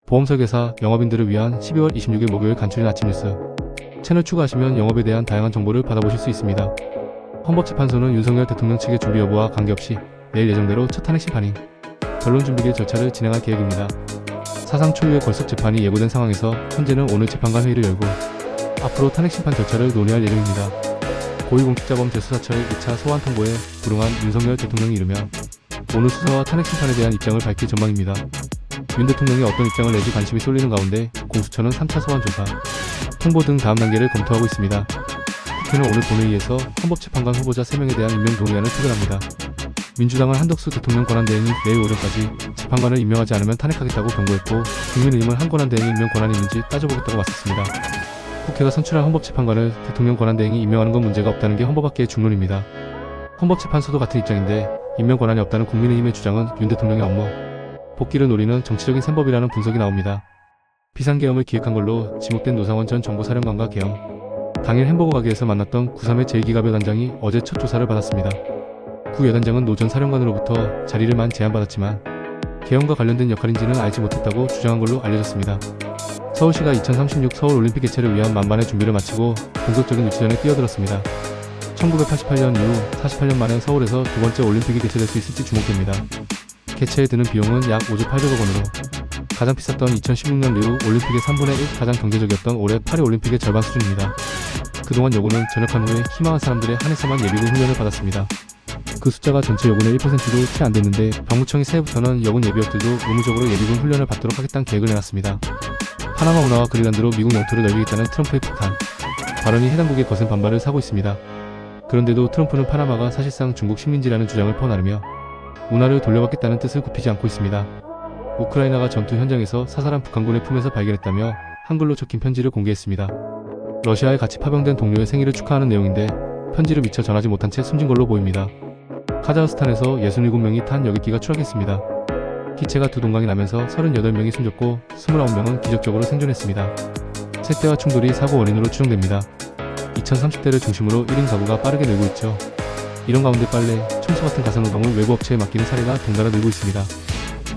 보험설계사, 영업인들을 위한 12월 26일 목요일 간추린 아침 뉴스. 채널 추가하시면 영업에 대한 다양한 정보를 받아보실 수 있습니다. 헌법재판소는 윤석열 대통령 측의 준비 여부와 관계없이 내일 예정대로 첫 탄핵 심판인 변론 준비기일 절차를 진행할 계획입니다. 사상 초유의 걸석 재판이 예고된 상황에서 현재는 오늘 재판관 회의를 열고 앞으로 탄핵 심판 절차를 논의할 예정입니다. 고위공직자범죄수사처의 2차 소환 통보에 불응한 윤석열 대통령이 이르며 오늘 수사와 탄핵 심판에 대한 입장을 밝힐 전망입니다. 윤 대통령이 어떤 입장을 내지 관심이 쏠리는 가운데 공수처는 3차 소환 조사, 통보 등 다음 단계를 검토하고 있습니다. 국회는 오늘 본회의에서 헌법재판관 후보자 3명에 대한 임명 동의안을 표결합니다. 민주당은 한덕수 대통령 권한대행이 내일 오전까지 재판관을 임명하지 않으면 탄핵하겠다고 경고했고, 국민의힘은 한 권한대행이 임명 권한이 있는지 따져보겠다고 맞섰습니다. 국회가 선출한 헌법재판관을 대통령 권한대행이 임명하는 건 문제가 없다는 게 헌법학계의 중론입니다. 헌법재판소도 같은 입장인데 임명 권한이 없다는 국민의힘의 주장은 윤 대통령의 업무 복귀를 노리는 정치적인 셈법이라는 분석이 나옵니다. 비상계엄을 기획한 걸로 지목된 노상원 전 정보사령관과 계엄 당일 햄버거 가게에서 만났던 구3의 제2기갑여 단장이 어제 첫 조사를 받았습니다. 구 여단장은 노 전 사령관으로부터 자리를 제안받았지만 계엄과 관련된 역할인지는 알지 못했다고 주장한 걸로 알려졌습니다. 서울시가 2036 서울올림픽 개최를 위한 만반의 준비를 마치고 본격적인 유치전에 뛰어들었습니다. 1988년 이후 48년 만에 서울에서 두 번째 올림픽이 개최될 수 있을지 주목됩니다. 개최에 드는 비용은 약 5조 800억 원으로 가장 비쌌던 2016년 이후 올림픽의 3분의 1, 가장 경제적이었던 올해 파리 올림픽의 절반 수준입니다. 그동안 여고는 전역한 후에 희망한 사람들의 한해서만 예비군 훈련을 받았습니다. 그 숫자가 전체 여군의 1%도 채 안 됐는데 병무청이 새해부터는 여군 예비역들도 의무적으로 예비군 훈련을 받도록 하겠다는 계획을 내놨습니다. 파나마 운하와 그린란드로 미국 영토를 넓히겠다는 트럼프의 폭탄 발언이 해당국의 거센 반발을 사고 있습니다. 그런데도 트럼프는 파나마가 사실상 중국 식민지라는 주장을 퍼나르며 운하를 돌려받겠다는 뜻을 굽히지 않고 있습니다. 우크라이나가 전투 현장에서 사살한 북한군의 품에서 발견했다며 한글로 적힌 편지를 공개했습니다. 러시아에 같이 파병된 동료의 생일을 축하하는 내용인데 편지를 미처 전하지 못한 채 숨진 걸로 보입니다. 카자흐스탄에서 67명이 탄 여객기가 추락했습니다. 기체가 두 동강이 나면서 38명이 숨졌고 29명은 기적적으로 생존했습니다. 세대와 충돌이 사고 원인으로 추정됩니다. 2030대를 중심으로 1인 가구가 빠르게 늘고 있죠. 이런 가운데 빨래, 청소 같은 가사노동을 외부 업체에 맡기는 사례가 덩달아 늘고 있습니다.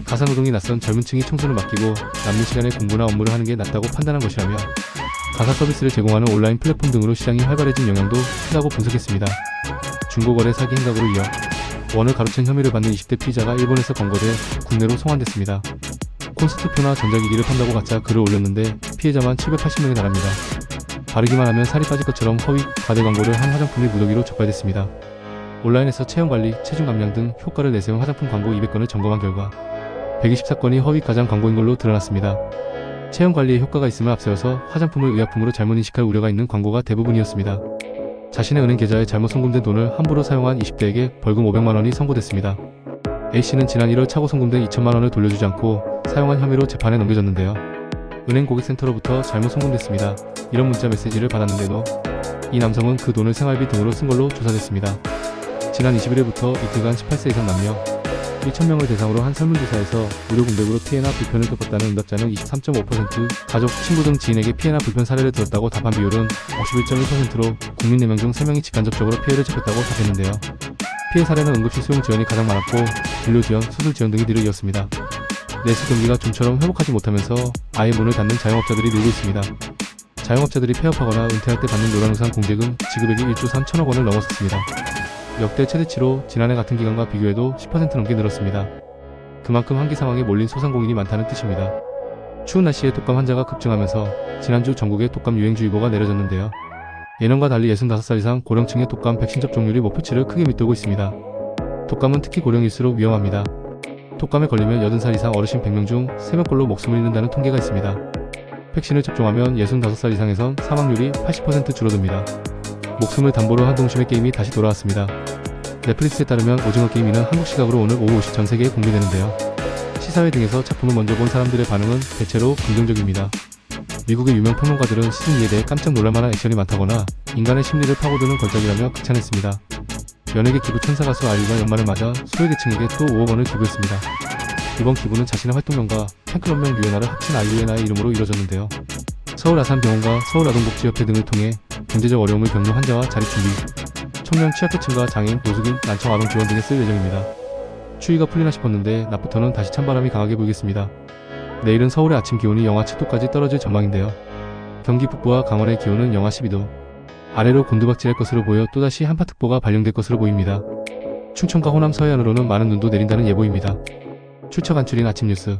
가사노동이 낯선 젊은 층이 청소를 맡기고 남는 시간에 공부나 업무를 하는 게 낫다고 판단한 것이라며 가사 서비스를 제공하는 온라인 플랫폼 등으로 시장이 활발해진 영향도 크다고 분석했습니다. 중고거래 사기 행각으로 이어 원을 가로챈 혐의를 받는 20대 피의자가 일본에서 검거돼 국내로 송환됐습니다. 콘서트표나 전자기기를 판다고 가짜 글을 올렸는데 피해자만 780명에 달합니다. 바르기만 하면 살이 빠질 것처럼 허위, 과대 광고를 한 화장품이 무더기로 적발됐습니다. 온라인에서 체형관리, 체중 감량 등 효과를 내세운 화장품 광고 200건을 점검한 결과 124건이 허위 가장 광고인 걸로 드러났습니다. 체형관리에 효과가 있음을 앞세워서 화장품을 의약품으로 잘못 인식할 우려가 있는 광고가 대부분이었습니다. 자신의 은행 계좌에 잘못 송금된 돈을 함부로 사용한 20대에게 벌금 500만 원이 선고됐습니다. A씨는 지난 1월 차고 송금된 2천만 원을 돌려주지 않고 사용한 혐의로 재판에 넘겨졌는데요. 은행 고객센터로부터 잘못 송금됐습니다. 이런 문자 메시지를 받았는데도 이 남성은 그 돈을 생활비 등으로 쓴 걸로 조사됐습니다. 지난 21일부터 이틀간 18세 이상 남녀 1,000명을 대상으로 한 설문조사에서 무료 공백으로 피해나 불편을 겪었다는 응답자는 23.5%, 가족, 친구 등 지인에게 피해나 불편 사례를 들었다고 답한 비율은 51.1%로 국민 4명 중 3명이 직간접적으로 피해를 접했다고 답했는데요. 피해 사례는 응급실 수용 지원이 가장 많았고 진료 지원, 수술 지원 등이 뒤를 이었습니다. 내수 경기가 좀처럼 회복하지 못하면서 아예 문을 닫는 자영업자들이 늘고 있습니다. 자영업자들이 폐업하거나 은퇴할 때 받는 노란우산 공제금 지급액이 1조 3천억 원을 넘어섰습니다. 역대 최대치로 지난해 같은 기간과 비교해도 10% 넘게 늘었습니다. 그만큼 한기 상황에 몰린 소상공인이 많다는 뜻입니다. 추운 날씨에 독감 환자가 급증하면서 지난주 전국에 독감 유행주의보가 내려졌는데요. 예년과 달리 65살 이상 고령층의 독감 백신 접종률이 목표치를 크게 밑돌고 있습니다. 독감은 특히 고령일수록 위험합니다. 독감에 걸리면 80살 이상 어르신 100명 중 3명꼴로 목숨을 잃는다는 통계가 있습니다. 백신을 접종하면 65살 이상에선 사망률이 80% 줄어듭니다. 목숨을 담보로 한 동심의 게임이 다시 돌아왔습니다. 넷플릭스에 따르면 오징어 게임 2는 한국 시각으로 오늘 오후 5시 전 세계에 공개되는데요. 시사회 등에서 작품을 먼저 본 사람들의 반응은 대체로 긍정적입니다. 미국의 유명 평론가들은 시즌 2에 대해 깜짝 놀랄만한 액션이 많다거나 인간의 심리를 파고드는 걸작이라며 극찬했습니다. 연예계 기부 천사 가수 아이유가 연말을 맞아 소외계층에게 또 5억 원을 기부했습니다. 이번 기부는 자신의 활동명과 팬클럽명 유엔아를 합친 아이유의 나의 이름으로 이뤄졌는데요. 서울 아산병원과 서울아동복지협회 등을 통해 경제적 어려움을 겪는 환자와 자립준비, 청년 취약계층과 장애인, 노숙인, 난청 아동 지원 등에 쓸 예정입니다. 추위가 풀리나 싶었는데 낮부터는 다시 찬바람이 강하게 불겠습니다. 내일은 서울의 아침 기온이 영하 7도까지 떨어질 전망인데요. 경기 북부와 강원의 기온은 영하 12도 아래로 곤두박질할 것으로 보여 또다시 한파특보가 발령될 것으로 보입니다. 충청과 호남 서해안으로는 많은 눈도 내린다는 예보입니다. 출처 간추린 아침 뉴스